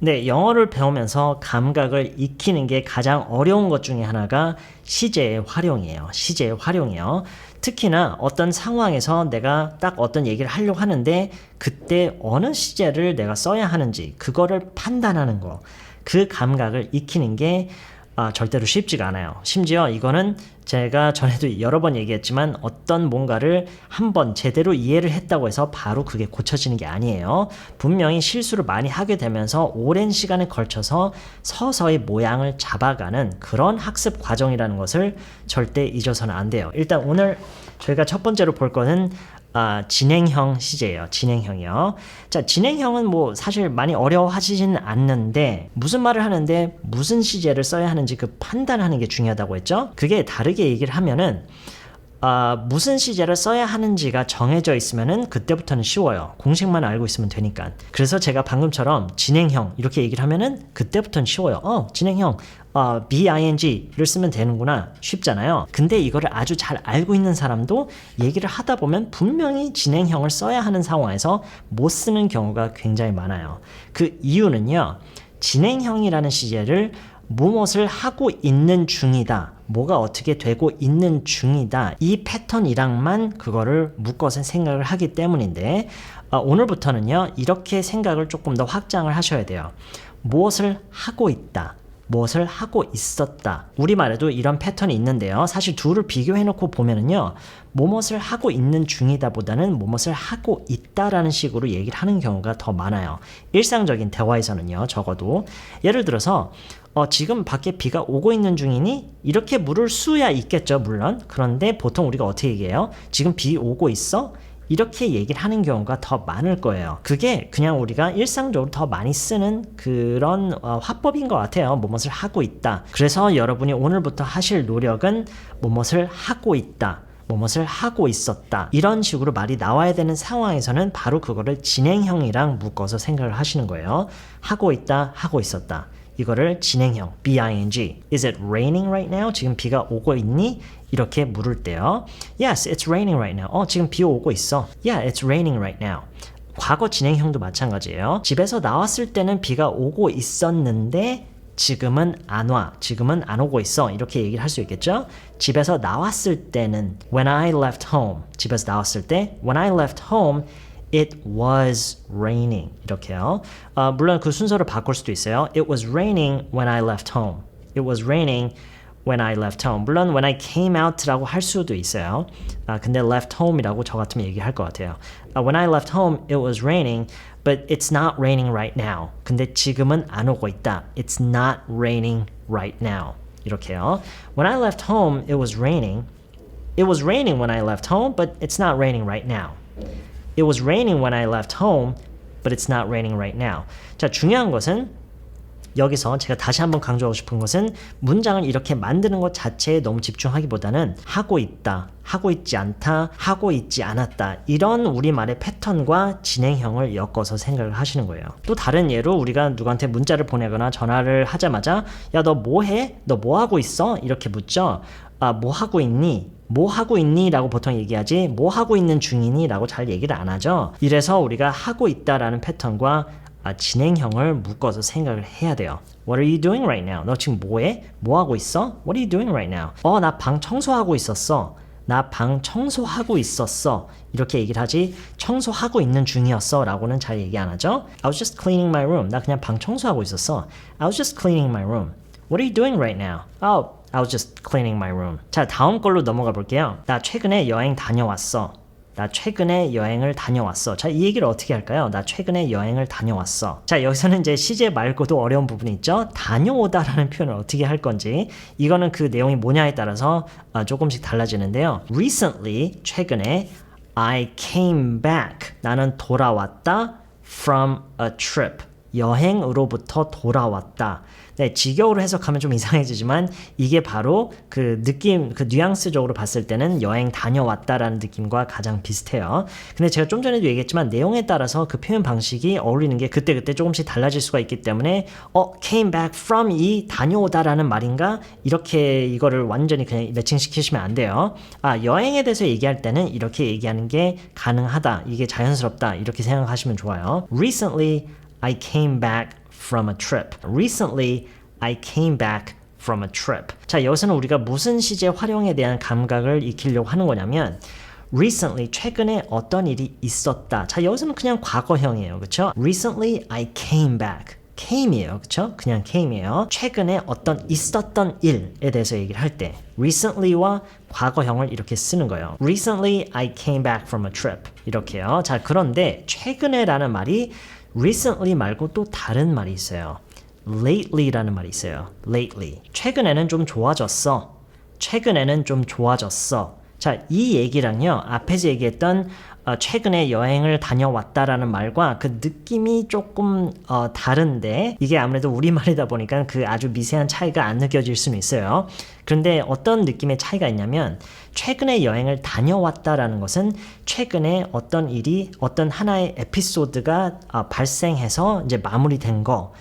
네, 영어를 배우면서 감각을 익히는 게 가장 어려운 것 중에 하나가 시제의 활용이에요. 시제의 활용이요. 특히나 어떤 상황에서 내가 딱 어떤 얘기를 하려고 하는데 그때 어느 시제를 내가 써야 하는지 그거를 판단하는 거. 그 감각을 익히는 게 절대로 쉽지가 않아요. 심지어 이거는 제가 전에도 여러 번 얘기했지만 어떤 뭔가를 한번 제대로 이해를 했다고 해서 바로 그게 고쳐지는 게 아니에요. 분명히 실수를 많이 하게 되면서 오랜 시간에 걸쳐서 서서히 모양을 잡아가는 그런 학습 과정이라는 것을 절대 잊어서는 안 돼요. 일단 오늘 저희가 첫 번째로 볼 거는 진행형 시제예요. 진행형이요. 자, 진행형은 뭐 사실 많이 어려워하시지는 않는데 무슨 말을 하는데 무슨 시제를 써야 하는지 그 판단하는 게 중요하다고 했죠. 그게 다르게 얘기를 하면은 무슨 시제를 써야 하는지가 정해져 있으면은 그때부터는 쉬워요. 공식만 알고 있으면 되니까. 그래서 제가 방금처럼 진행형 이렇게 얘기를 하면은 그때부터는 쉬워요. 진행형 BING를 쓰면 되는구나. 쉽잖아요. 근데 이거를 아주 잘 알고 있는 사람도 얘기를 하다 보면 분명히 진행형을 써야 하는 상황에서 못 쓰는 경우가 굉장히 많아요. 그 이유는요. 진행형이라는 시제를 무엇을 하고 있는 중이다. 뭐가 어떻게 되고 있는 중이다. 이 패턴이랑만 그거를 묶어서 생각을 하기 때문인데 오늘부터는요. 이렇게 생각을 조금 더 확장을 하셔야 돼요. 무엇을 하고 있다. 무엇을 하고 있었다. 우리말에도 이런 패턴이 있는데요. 사실 둘을 비교해놓고 보면은요. 무엇을 하고 있는 중이다 보다는 무엇을 하고 있다라는 식으로 얘기를 하는 경우가 더 많아요. 일상적인 대화에서는요. 적어도. 예를 들어서 지금 밖에 비가 오고 있는 중이니? 이렇게 물을 수야 있겠죠. 물론. 그런데 보통 우리가 어떻게 얘기해요? 지금 비 오고 있어? 이렇게 얘기를 하는 경우가 더 많을 거예요. 그게 그냥 우리가 일상적으로 더 많이 쓰는 그런 화법인 것 같아요. 무엇을 하고 있다. 그래서 여러분이 오늘부터 하실 노력은 무엇을 하고 있다. 무엇을 하고 있었다. 이런 식으로 말이 나와야 되는 상황에서는 바로 그거를 진행형이랑 묶어서 생각을 하시는 거예요. 하고 있다, 하고 있었다. 이거를 진행형, BING. Is it raining right now? 지금 비가 오고 있니? 이렇게 물을 때요. Yes, it's raining right now. 지금 비 오고 있어. Yeah, it's raining right now. 과거 진행형도 마찬가지예요. 집에서 나왔을 때는 비가 오고 있었는데 지금은 안 와. 지금은 안 오고 있어. 이렇게 얘기를 할 수 있겠죠? 집에서 나왔을 때는 when I left home. 집에서 나왔을 때 when I left home it was raining. 이렇게요. 물론 그 순서를 바꿀 수도 있어요. It was raining when I left home. It was raining when I left home. 물론 when I came out라고 할 수도 있어요. 근데 left home이라고 저 같으면 얘기할 것 같아요. When I left home, it was raining, but it's not raining right now. 근데 지금은 안 오고 있다. It's not raining right now. 이렇게요. When I left home, it was raining. It was raining when I left home, but it's not raining right now. It was raining when I left home, but it's not raining right now. 자, 중요한 것은 여기서 제가 다시 한번 강조하고 싶은 것은 문장을 이렇게 만드는 것 자체에 너무 집중하기보다는 하고 있다, 하고 있지 않다, 하고 있지 않았다 이런 우리말의 패턴과 진행형을 엮어서 생각을 하시는 거예요. 또 다른 예로 우리가 누구한테 문자를 보내거나 전화를 하자마자 야, 너 뭐 해? 너 뭐 하고 있어? 이렇게 묻죠. 뭐 하고 있니? 뭐 하고 있니? 라고 보통 얘기하지 뭐 하고 있는 중이니? 라고 잘 얘기를 안 하죠. 이래서 우리가 하고 있다라는 패턴과 진행형을 묶어서 생각을 해야 돼요. What are you doing right now? 너 지금 뭐 해? 뭐 하고 있어? What are you doing right now? 나 방 청소하고 있었어. 나 방 청소하고 있었어. 이렇게 얘기를 하지 청소하고 있는 중이었어 라고는 잘 얘기 안 하죠. I was just cleaning my room. 나 그냥 방 청소하고 있었어. I was just cleaning my room. What are you doing right now? I was just cleaning my room. 자, 다음 걸로 넘어가 볼게요. 나 최근에 여행 다녀왔어. 나 최근에 여행을 다녀왔어. 자, 이 얘기를 어떻게 할까요? 나 최근에 여행을 다녀왔어. 자, 여기서는 이제 시제 말고도 어려운 부분이 있죠. 다녀오다라는 표현을 어떻게 할 건지 이거는 그 내용이 뭐냐에 따라서 조금씩 달라지는데요. Recently, 최근에 I came back. 나는 돌아왔다 from a trip. 여행으로부터 돌아왔다. 네, 직역으로 해석하면 좀 이상해지지만 이게 바로 그 느낌, 그 뉘앙스적으로 봤을 때는 여행 다녀왔다라는 느낌과 가장 비슷해요. 근데 제가 좀 전에도 얘기했지만 내용에 따라서 그 표현 방식이 어울리는 게 그때그때 조금씩 달라질 수가 있기 때문에 came back from 이 다녀오다라는 말인가? 이렇게 이거를 완전히 그냥 매칭시키시면 안 돼요. 여행에 대해서 얘기할 때는 이렇게 얘기하는 게 가능하다. 이게 자연스럽다. 이렇게 생각하시면 좋아요. Recently, I came back from a trip. Recently, I came back from a trip. 자, 여기서는 우리가 무슨 시제 활용에 대한 감각을 익히려고 하는 거냐면 recently, 최근에 어떤 일이 있었다. 자, 여기서는 그냥 과거형이에요. 그렇죠? Recently, I came back. came이에요. 그렇죠? 그냥 came이에요. 최근에 어떤 있었던 일에 대해서 얘기를 할 때 recently와 과거형을 이렇게 쓰는 거예요. Recently, I came back from a trip. 이렇게요. 자, 그런데 최근에라는 말이 recently 말고 또 다른 말이 있어요. lately라는 말이 있어요. lately. 최근에는 좀 좋아졌어. 최근에는 좀 좋아졌어. 자, 이 얘기랑요. 앞에서 얘기했던 최근에 여행을 다녀왔다라는 말과 그 느낌이 조금 다른데 이게 아무래도 우리말이다 보니까 그 아주 미세한 차이가 안 느껴질 수는 있어요. 그런데 어떤 느낌의 차이가 있냐면 최근에 여행을 다녀왔다라는 것은 최근에 어떤 일이 어떤 하나의 에피소드가 발생해서 이제 마무리된 거.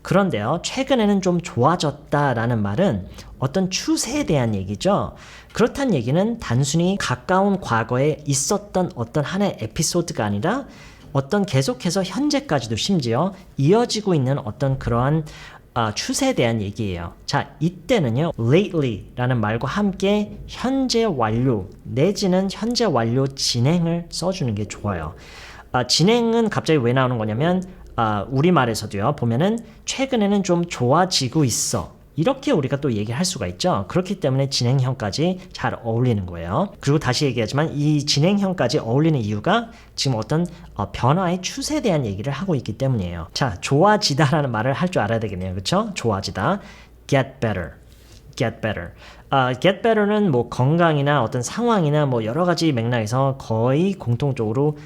그런데요, 최근에는 좀 좋아졌다라는 말은 어떤 추세에 대한 얘기죠. 그렇다는 얘기는 단순히 가까운 과거에 있었던 어떤 하나의 에피소드가 아니라 어떤 계속해서 현재까지도 심지어 이어지고 있는 어떤 그러한 추세에 대한 얘기예요. 자, 이때는요, lately라는 말과 함께 현재 완료 내지는 현재 완료 진행을 써주는 게 좋아요. 진행은 갑자기 왜 나오는 거냐면 우리말에서도요, 보면은 최근에는 좀 좋아지고 있어. 이렇게 우리가 또 얘기할 수가 있죠. 그렇기 때문에 진행형까지 잘 어울리는 거예요. 그리고 다시 얘기하지만 이 진행형까지 어울리는 이유가 지금 어떤 변화의 추세에 대한 얘기를 하고 있기 때문이에요. 자, 좋아지다라는 말을 할 줄 알아야 되겠네요. 그렇죠? 좋아지다. get better. get better. get better는 뭐 건강이나 어떤 상황이나 뭐 여러 가지 맥락에서 거의 공통적으로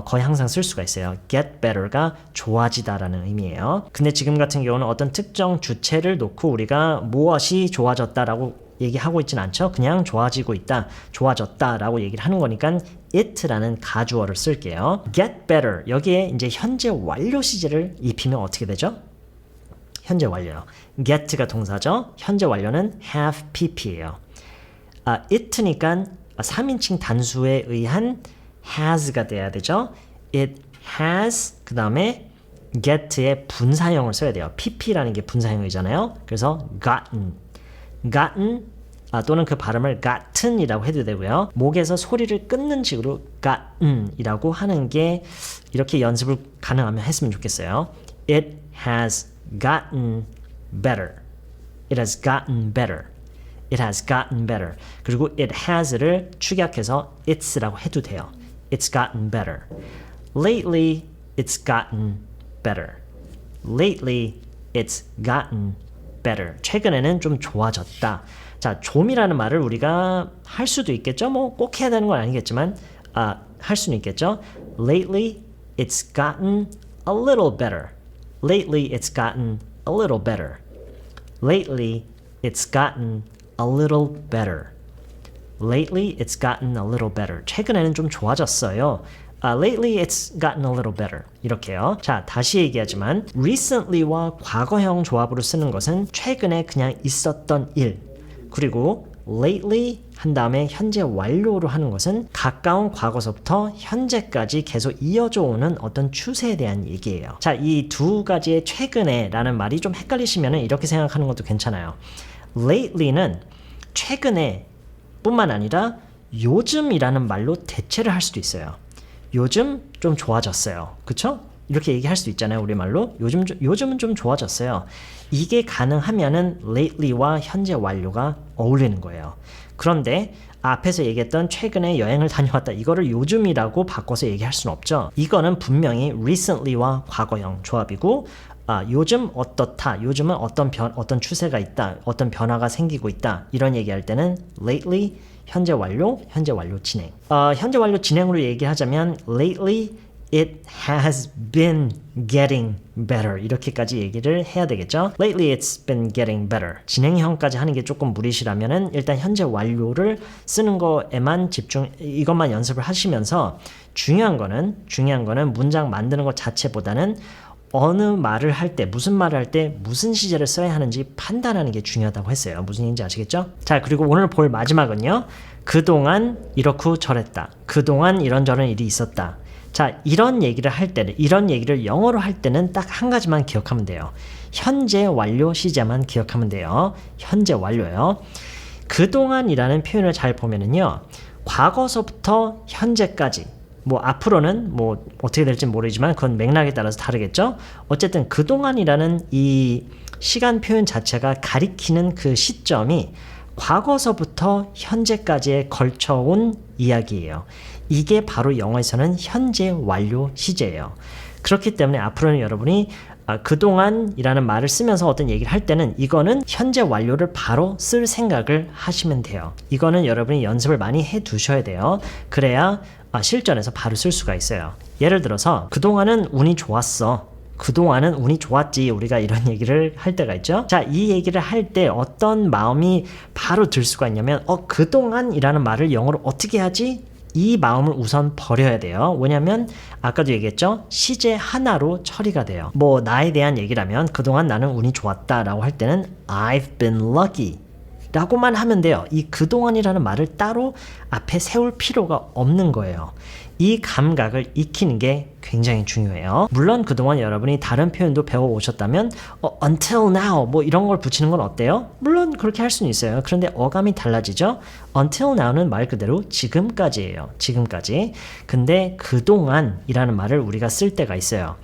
거의 항상 쓸 수가 있어요. get better가 좋아지다라는 의미예요. 근데 지금 같은 경우는 어떤 특정 주체를 놓고 우리가 무엇이 좋아졌다라고 얘기하고 있진 않죠. 그냥 좋아지고 있다, 좋아졌다라고 얘기를 하는 거니까 it라는 가주어를 쓸게요. get better, 여기에 이제 현재 완료 시제를 입히면 어떻게 되죠? 현재 완료요. get가 동사죠. 현재 완료는 have pp예요. it니까 3인칭 단수에 의한 has가 돼야 되죠. It has 그 다음에 get의 분사형을 써야 돼요. pp라는 게 분사형이잖아요. 그래서 gotten 또는 그 발음을 gotten이라고 해도 되고요. 목에서 소리를 끊는 식으로 gotten이라고 하는 게 이렇게 연습을 가능하면 했으면 좋겠어요. It has gotten better. It has gotten better. It has gotten better. 그리고 it has를 축약해서 it's라고 해도 돼요. It's gotten better. Lately, it's gotten better. Lately, it's gotten better. 최근에는 좀 좋아졌다. 자, 좀이라는 말을 우리가 할 수도 있겠죠. 뭐 꼭 해야 되는 건 아니겠지만 할 수는 있겠죠. Lately, it's gotten a little better. Lately, it's gotten a little better. Lately, it's gotten a little better. Lately, it's gotten a little better. 최근에는 좀 좋아졌어요. Lately, it's gotten a little better. 이렇게요. 자, 다시 얘기하지만 recently와 과거형 조합으로 쓰는 것은 최근에 그냥 있었던 일. 그리고 lately 한 다음에 현재 완료로 하는 것은 가까운 과거서부터 현재까지 계속 이어져 오는 어떤 추세에 대한 얘기예요. 자, 이 두 가지의 최근에라는 말이 좀 헷갈리시면 이렇게 생각하는 것도 괜찮아요. lately는 최근에 뿐만 아니라 요즘이라는 말로 대체를 할 수도 있어요. 요즘 좀 좋아졌어요. 그쵸? 이렇게 얘기할 수도 있잖아요. 우리말로. 요즘은 좀 좋아졌어요. 이게 가능하면은 lately와 현재 완료가 어울리는 거예요. 그런데 앞에서 얘기했던 최근에 여행을 다녀왔다. 이거를 요즘이라고 바꿔서 얘기할 수는 없죠. 이거는 분명히 recently와 과거형 조합이고 요즘 어떻다. 요즘은 어떤 추세가 있다. 어떤 변화가 생기고 있다. 이런 얘기할 때는 lately, 현재 완료 진행. 현재 완료 진행으로 얘기하자면 lately it has been getting better. 이렇게까지 얘기를 해야 되겠죠. Lately it's been getting better. 진행형까지 하는 게 조금 무리시라면은 일단 현재 완료를 쓰는 거에만 이것만 연습을 하시면서 중요한 거는 문장 만드는 것 자체보다는 어느 말을 할 때, 무슨 말을 할 때 무슨 시제를 써야 하는지 판단하는 게 중요하다고 했어요. 무슨 얘기인지 아시겠죠? 자, 그리고 오늘 볼 마지막은요. 그동안 이렇고 저랬다. 그동안 이런저런 일이 있었다. 자, 이런 얘기를 할 때는, 이런 얘기를 영어로 할 때는 딱 한 가지만 기억하면 돼요. 현재 완료 시제만 기억하면 돼요. 현재 완료요. 그동안이라는 표현을 잘 보면은요, 과거서부터 현재까지, 뭐 앞으로는 뭐 어떻게 될지 모르지만 그건 맥락에 따라서 다르겠죠. 어쨌든 그동안이라는 이 시간 표현 자체가 가리키는 그 시점이 과거서부터 현재까지에 걸쳐온 이야기예요. 이게 바로 영어에서는 현재 완료 시제예요. 그렇기 때문에 앞으로는 여러분이 그동안이라는 말을 쓰면서 어떤 얘기를 할 때는 이거는 현재 완료를 바로 쓸 생각을 하시면 돼요. 이거는 여러분이 연습을 많이 해 두셔야 돼요. 그래야 실전에서 바로 쓸 수가 있어요. 예를 들어서 그동안은 운이 좋았어. 그동안은 운이 좋았지. 우리가 이런 얘기를 할 때가 있죠. 자, 이 얘기를 할 때 어떤 마음이 바로 들 수가 있냐면 그동안이라는 말을 영어로 어떻게 하지? 이 마음을 우선 버려야 돼요. 왜냐면 아까도 얘기했죠. 시제 하나로 처리가 돼요. 뭐 나에 대한 얘기라면 그동안 나는 운이 좋았다 라고 할 때는 I've been lucky 라고만 하면 돼요. 이 그동안이라는 말을 따로 앞에 세울 필요가 없는 거예요. 이 감각을 익히는 게 굉장히 중요해요. 물론 그동안 여러분이 다른 표현도 배워오셨다면 until now 뭐 이런 걸 붙이는 건 어때요? 물론 그렇게 할 수는 있어요. 그런데 어감이 달라지죠. until now는 말 그대로 지금까지예요. 지금까지. 근데 그동안이라는 말을 우리가 쓸 때가 있어요.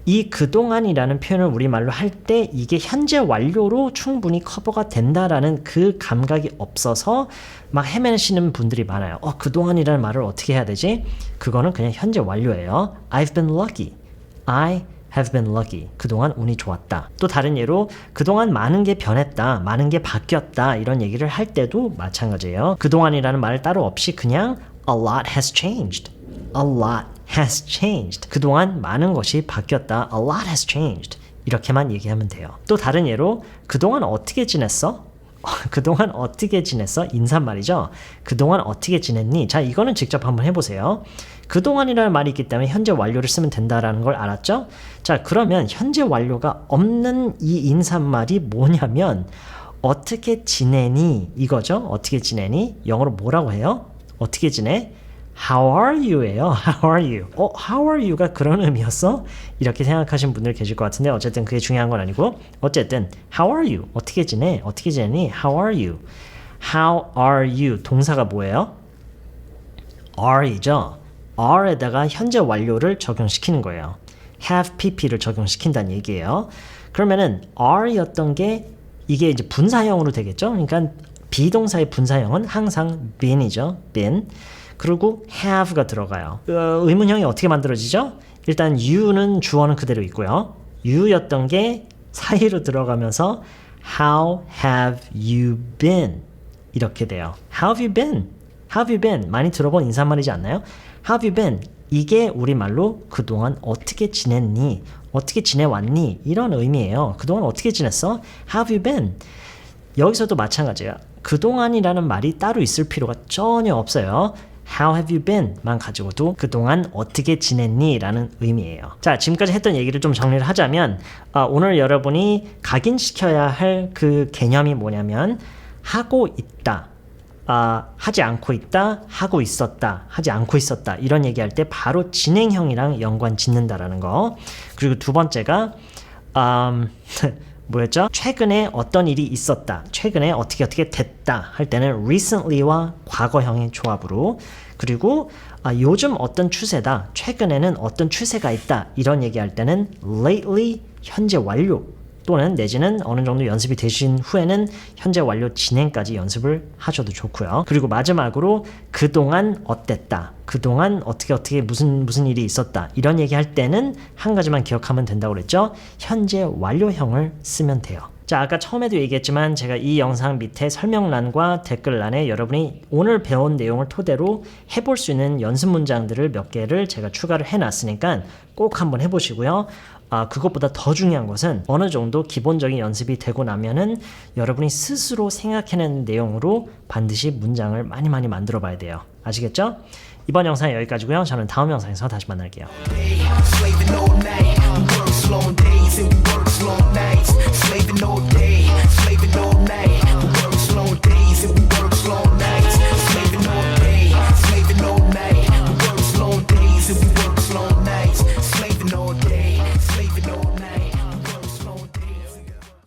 이 그동안이라는 표현을 우리말로 할 때 이게 현재 완료로 충분히 커버가 된다라는 그 감각이 없어서 막 헤매시는 분들이 많아요. 그동안이라는 말을 어떻게 해야 되지? 그거는 그냥 현재 완료예요. I've been lucky. I have been lucky. 그동안 운이 좋았다. 또 다른 예로 그동안 많은 게 변했다. 많은 게 바뀌었다. 이런 얘기를 할 때도 마찬가지예요. 그동안이라는 말 따로 없이 그냥 a lot has changed. A lot has changed. 그동안 많은 것이 바뀌었다. A lot has changed. 이렇게만 얘기하면 돼요. 또 다른 예로 그동안 어떻게 지냈어? 그동안 어떻게 지냈어? 인사말이죠. 그동안 어떻게 지냈니? 자, 이거는 직접 한번 해보세요. 그동안이라는 말이 있기 때문에 현재 완료를 쓰면 된다라는 걸 알았죠? 자, 그러면 현재 완료가 없는 이 인사말이 뭐냐면 어떻게 지내니? 이거죠. 어떻게 지내니? 영어로 뭐라고 해요? 어떻게 지내? How are you예요. How are you? How are you가 그런 의미였어? 이렇게 생각하시는 분들 계실 것 같은데 어쨌든 그게 중요한 건 아니고 어쨌든 How are you? 어떻게 지내? 어떻게 지내니? How are you? How are you? 동사가 뭐예요? are이죠. are에다가 현재 완료를 적용시키는 거예요. have pp를 적용시킨다는 얘기예요. 그러면은 are였던 게 이게 이제 분사형으로 되겠죠. 그러니까 비동사의 분사형은 항상 been이죠. been. 그리고 have가 들어가요. 의문형이 어떻게 만들어지죠? 일단 you는 주어는 그대로 있고요. you였던 게 사이로 들어가면서 how have you been? 이렇게 돼요. How have you been? How have you been? 많이 들어본 인사말이지 않나요? How have you been? 이게 우리말로 그동안 어떻게 지냈니? 어떻게 지내왔니? 이런 의미예요. 그동안 어떻게 지냈어? How have you been? 여기서도 마찬가지예요. 그동안이라는 말이 따로 있을 필요가 전혀 없어요. How have you been? 만 가지고도 그동안 어떻게 지냈니? 라는 의미예요. 자, 지금까지 했던 얘기를 좀 정리를 하자면 오늘 여러분이 각인시켜야 할 그 개념이 뭐냐면 하고 있다, 하지 않고 있다, 하고 있었다, 하지 않고 있었다 이런 얘기할 때 바로 진행형이랑 연관 짓는다라는 거. 그리고 두 번째가 뭐였죠? 최근에 어떤 일이 있었다. 최근에 어떻게 됐다 할 때는 recently와 과거형의 조합으로. 그리고 요즘 어떤 추세다. 최근에는 어떤 추세가 있다. 이런 얘기할 때는 lately 현재 완료 또는 내지는 어느 정도 연습이 되신 후에는 현재 완료 진행까지 연습을 하셔도 좋고요. 그리고 마지막으로 그동안 어땠다. 그동안 어떻게 무슨 일이 있었다. 이런 얘기할 때는 한 가지만 기억하면 된다고 그랬죠. 현재 완료형을 쓰면 돼요. 자, 아까 처음에도 얘기했지만 제가 이 영상 밑에 설명란과 댓글란에 여러분이 오늘 배운 내용을 토대로 해볼 수 있는 연습 문장들을 몇 개를 제가 추가를 해놨으니까 꼭 한번 해보시고요. 그것보다 더 중요한 것은 어느 정도 기본적인 연습이 되고 나면은 여러분이 스스로 생각해낸 내용으로 반드시 문장을 많이 만들어 봐야 돼요. 아시겠죠? 이번 영상은 여기까지고요. 저는 다음 영상에서 다시 만날게요.